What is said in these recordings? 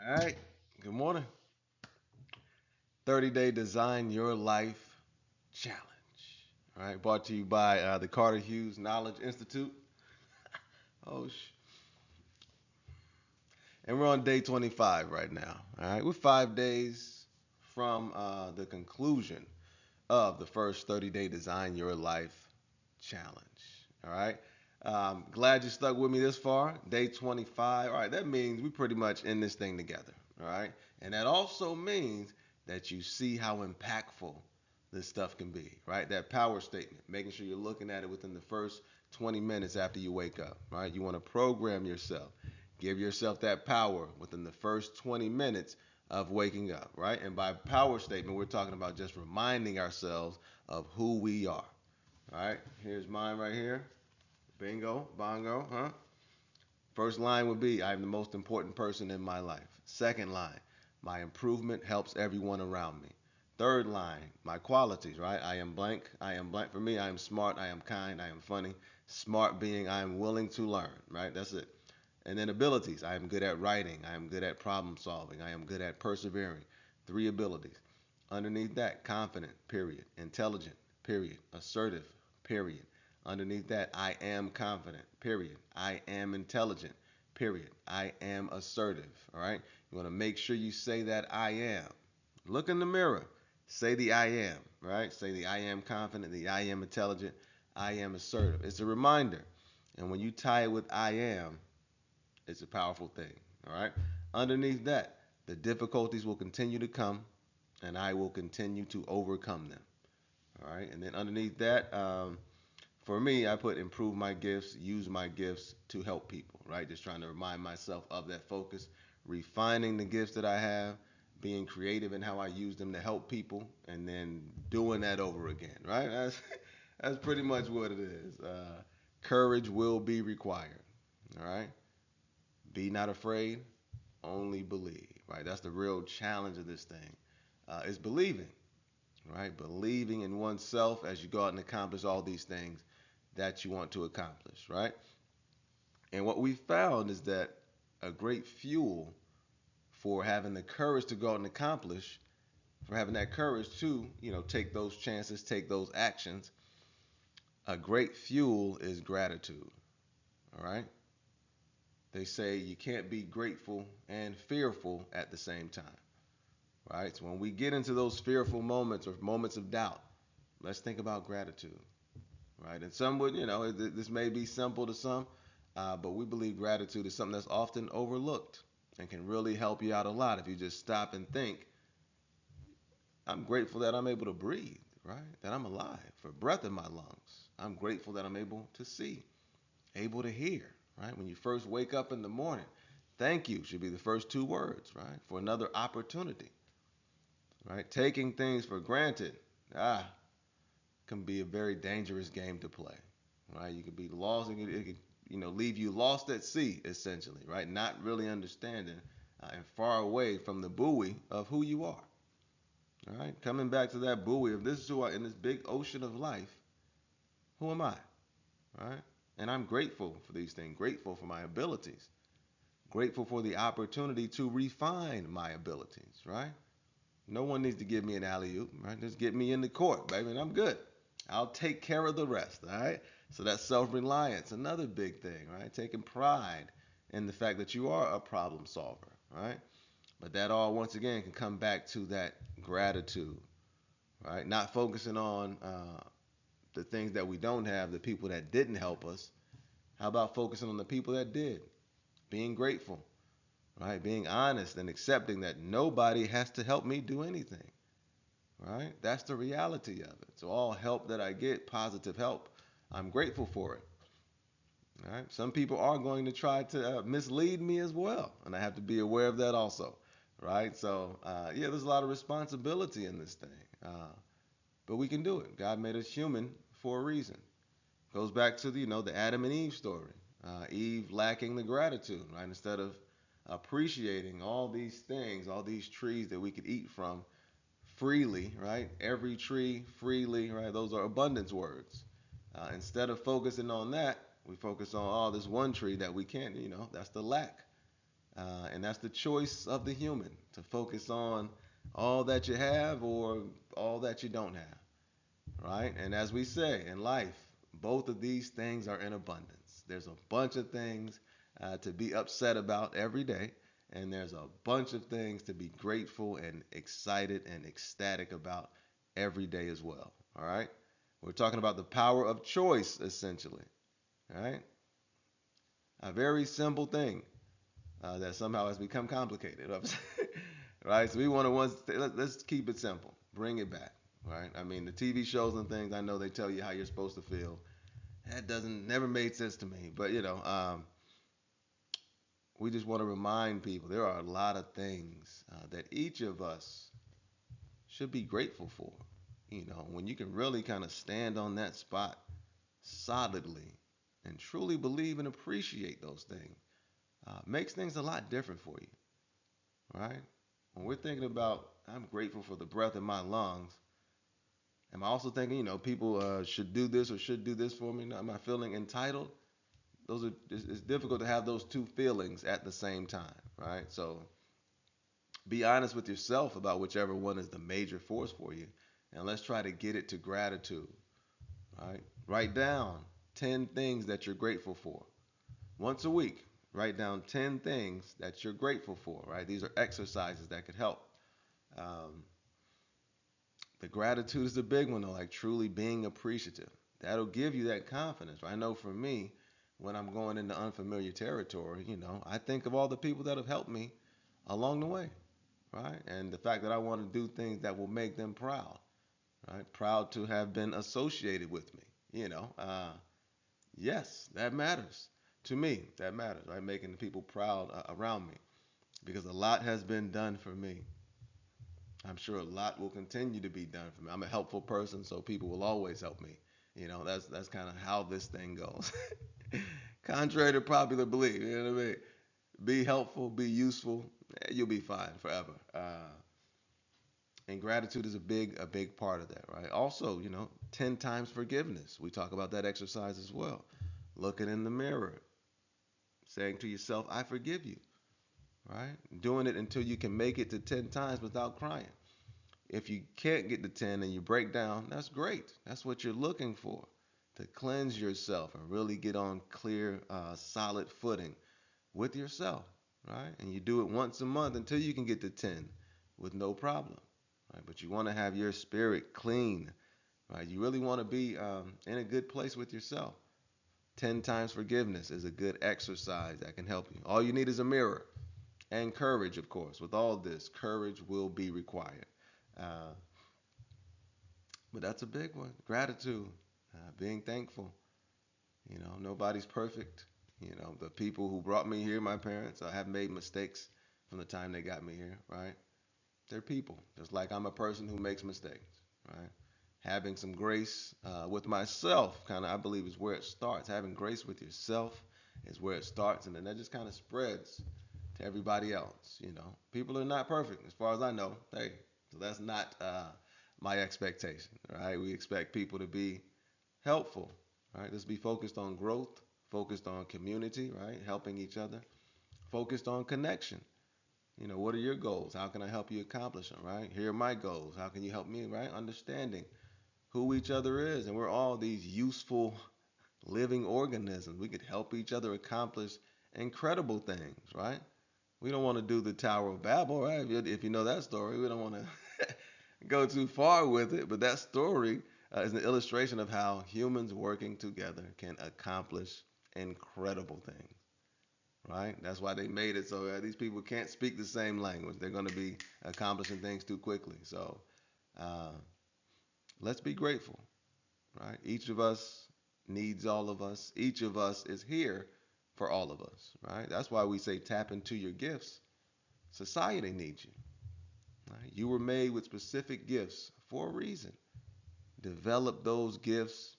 All right. Good morning. 30-day Design Your Life Challenge. All right. Brought to you by the Carter Hughes Knowledge Institute. Oh, and we're on day 25 right now. All right. We're 5 days from the conclusion of the first 30-day Design Your Life Challenge. All right. Glad you stuck with me this far. Day 25. All right. That means we pretty much in this thing together. All right. And that also means that you see how impactful this stuff can be, right? That power statement, making sure you're looking at it within the first 20 minutes after you wake up, right? You want to program yourself, give yourself that power within the first 20 minutes of waking up, right? And by power statement, we're talking about just reminding ourselves of who we are, all right? Here's mine right here. Bingo, bongo, huh? First line would be I am the most important person in my life. Second line, my improvement helps everyone around me. Third line, my qualities, right? I am blank. I am blank. For me, I am smart. I am kind. I am funny. Smart being I am willing to learn, right? That's it. And then abilities, I am good at writing. I am good at problem solving. I am good at persevering. Three abilities. Underneath that, confident, period. Intelligent, period. Assertive, period. Underneath that, I am confident, period. I am intelligent, period. I am assertive, all right? You want to make sure you say that I am. Look in the mirror. Say the I am, right? Say the I am confident, the I am intelligent, I am assertive. It's a reminder. And when you tie it with I am, it's a powerful thing, all right? Underneath that, the difficulties will continue to come, and I will continue to overcome them, all right? And then underneath that, for me, I put improve my gifts, use my gifts to help people, right? Just trying to remind myself of that focus, refining the gifts that I have, being creative in how I use them to help people, and then doing that over again, right? That's pretty much what it is. Courage will be required, all right? Be not afraid, only believe, right? That's the real challenge of this thing, is believing, right? Believing in oneself as you go out and accomplish all these things that you want to accomplish, right? And what we found is that a great fuel for having the courage to go out and accomplish, for having that courage to, take those chances, take those actions, a great fuel is gratitude, all right? They say you can't be grateful and fearful at the same time, right? So when we get into those fearful moments or moments of doubt, let's think about gratitude, right? And some would, this may be simple to some, but we believe gratitude is something that's often overlooked and can really help you out a lot if you just stop and think, I'm grateful that I'm able to breathe, right? That I'm alive, for breath in my lungs. I'm grateful that I'm able to see, able to hear, right? When you first wake up in the morning, thank you should be the first two words, right? For another opportunity, right? Taking things for granted, can be a very dangerous game to play, right? You could be lost, it could leave you lost at sea, essentially, right? Not really understanding and far away from the buoy of who you are, all right? Coming back to that buoy of this is who I in this big ocean of life. Who am I, right? And I'm grateful for these things, grateful for my abilities, grateful for the opportunity to refine my abilities, right? No one needs to give me an alley oop, right? Just get me in the court, baby, and I'm good. I'll take care of the rest, all right? So that's self reliance, another big thing, right? Taking pride in the fact that you are a problem solver, right? But that all, once again, can come back to that gratitude, right? Not focusing on the things that we don't have, the people that didn't help us. How about focusing on the people that did? Being grateful, right? Being honest and accepting that nobody has to help me do anything, right? That's the reality of it. So all help that I get, positive help, I'm grateful for it. All right. Some people are going to try to mislead me as well, and I have to be aware of that also, right? So yeah, there's a lot of responsibility in this thing, but we can do it. God made us human for a reason. Goes back to the Adam and Eve story. Eve lacking the gratitude, right? Instead of appreciating all these things, all these trees that we could eat from freely, right? Every tree freely, right? Those are abundance words. Instead of focusing on that, we focus on, oh, this one tree that we can't, that's the lack. And that's the choice of the human to focus on all that you have or all that you don't have, right? And as we say in life, both of these things are in abundance. There's a bunch of things to be upset about every day, and there's a bunch of things to be grateful and excited and ecstatic about every day as well. All right? We're talking about the power of choice, essentially. All right? A very simple thing that somehow has become complicated. Right? So we want to let's keep it simple. Bring it back. Right? I mean, the TV shows and things, I know they tell you how you're supposed to feel. That doesn't never made sense to me. But we just want to remind people there are a lot of things that each of us should be grateful for. When you can really kind of stand on that spot solidly and truly believe and appreciate those things, makes things a lot different for you, right? When we're thinking about, I'm grateful for the breath in my lungs, am I also thinking, people should do this or should do this for me? Am I feeling entitled? It's difficult to have those two feelings at the same time, right? So be honest with yourself about whichever one is the major force for you, and let's try to get it to gratitude, right? Write down 10 things that you're grateful for. Once a week, write down 10 things that you're grateful for, right? These are exercises that could help. Um, the gratitude is a big one, though, like truly being appreciative. That'll give you that confidence. Right? I know for me, when I'm going into unfamiliar territory, I think of all the people that have helped me along the way, right? And the fact that I want to do things that will make them proud, right? Proud to have been associated with me, yes, that matters to me. That matters, right? Making the people proud around me because a lot has been done for me. I'm sure a lot will continue to be done for me. I'm a helpful person, so people will always help me. That's kind of how this thing goes. Contrary to popular belief, you know what I mean? Be helpful, be useful, you'll be fine forever. And gratitude is a big part of that, right? Also, 10 times forgiveness. We talk about that exercise as well. Looking in the mirror, saying to yourself, I forgive you, right? Doing it until you can make it to 10 times without crying. If you can't get to 10 and you break down, that's great. That's what you're looking for, to cleanse yourself and really get on clear, solid footing with yourself, right? And you do it once a month until you can get to 10 with no problem, right? But you want to have your spirit clean, right? You really want to be in a good place with yourself. 10 times forgiveness is a good exercise that can help you. All you need is a mirror and courage, of course. With all this, courage will be required. Uh, but that's a big one. Gratitude, being thankful. Nobody's perfect. The people who brought me here, my parents, have made mistakes from the time they got me here, right? They're people, just like I'm a person who makes mistakes, right? Having some grace with myself, kind of, I believe, is where it starts. Having grace with yourself is where it starts, and then that just kind of spreads to everybody else. People are not perfect, as far as I know. Hey, so that's not my expectation, right? We expect people to be helpful, right? Let's be focused on growth, focused on community, right? Helping each other, focused on connection. What are your goals? How can I help you accomplish them, right? Here are my goals. How can you help me, right? Understanding who each other is. And we're all these useful living organisms. We could help each other accomplish incredible things, right? We don't want to do the Tower of Babel, right? If you know that story, we don't want to go too far with it. But that story is an illustration of how humans working together can accomplish incredible things, right? That's why they made it so these people can't speak the same language. They're going to be accomplishing things too quickly. So uh, let's be grateful, right? Each of us needs all of us. Each of us is here for all of us, right? That's why we say tap into your gifts. Society needs you, right? You were made with specific gifts for a reason. Develop those gifts,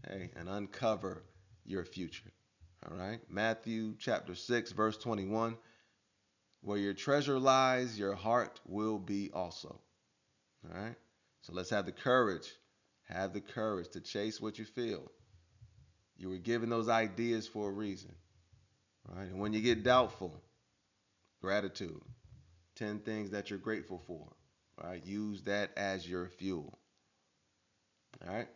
hey, and uncover your future. All right? Matthew chapter 6, verse 21. Where your treasure lies, your heart will be also. All right? So let's have the courage. Have the courage to chase what you feel. You were given those ideas for a reason. Right? And when you get doubtful, Gratitude. 10 things that you're grateful for. All right. Use that as your fuel. All right.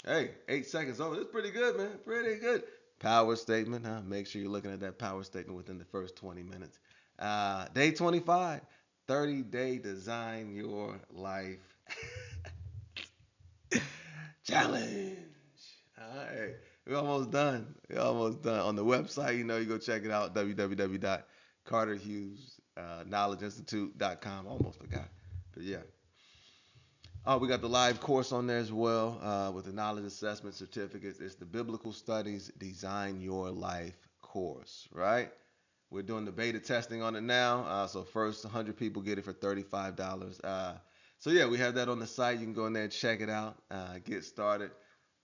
Hey, 8 seconds over. That's pretty good, man. Pretty good. Power statement, huh? Make sure you're looking at that power statement within the first 20 minutes. Day 25, 30-day design your life challenge. All right. We're almost done. We're almost done. On the website, you go check it out, www.carterhughes knowledgeinstitute.com. Almost forgot. But yeah. Oh, we got the live course on there as well with the knowledge assessment certificates. It's the Biblical Studies Design Your Life course, right? We're doing the beta testing on it now. So first 100 people get it for $35. So yeah, we have that on the site. You can go in there and check it out, get started,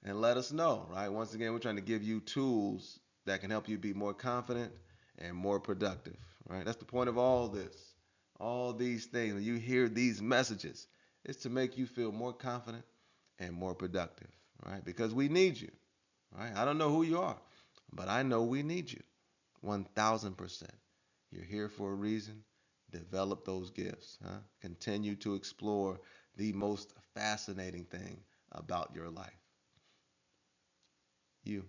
and let us know, right? Once again, we're trying to give you tools that can help you be more confident and more productive, right? That's the point of all this. All these things, when you hear these messages, it's to make you feel more confident and more productive, right? Because we need you, right? I don't know who you are, but I know we need you. 1000%. You're here for a reason. Develop those gifts. Huh? Continue to explore the most fascinating thing about your life. You.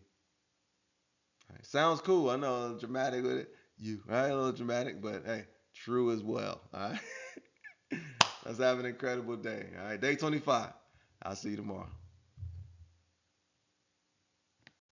Right? Sounds cool. I know, a little dramatic with it. You. Right? A little dramatic, but hey, true as well. All right. Let's have an incredible day. All right. Day 25. I'll see you tomorrow.